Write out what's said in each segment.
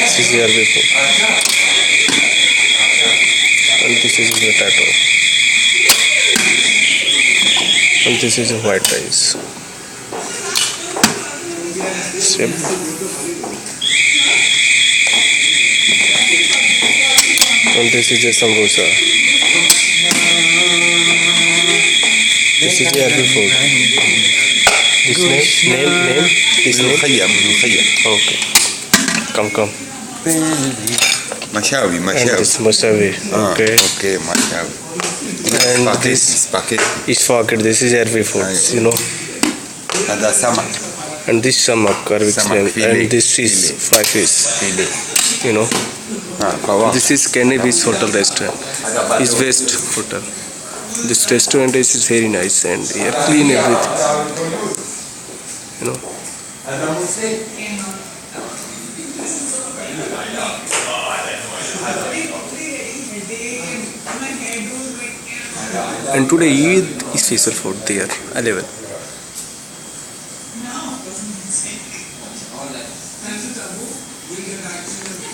This is the RV food. And this is the tattoo. And this is the white rice. Same. And this is the samosa. This is the RV food. This name? This name? Okay. Come. Mashawi. And this masawi. Okay. Okay, mashawi. And this packet is pocket. This is RV food, you know. And the samak. And this samak, and this is five fish, you know. This is Canary Beach Hotel restaurant. It's West Hotel. This restaurant is very nice and clean everything, you know. And today Eid is special food there, 11.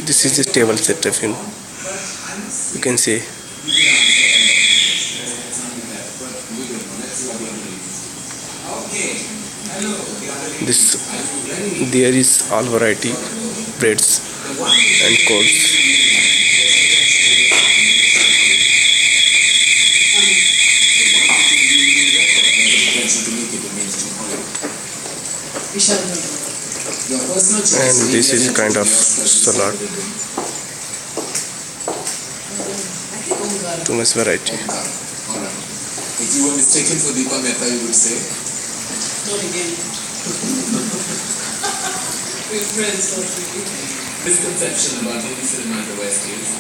This is the table setup, you know. You can see. There is all variety breads and coals. And this is kind of salad. Too much variety. If you were mistaken for Deepa Mehta, you would say? Not again. We're friends, not really. Misconception about Hindi cinema in the West is?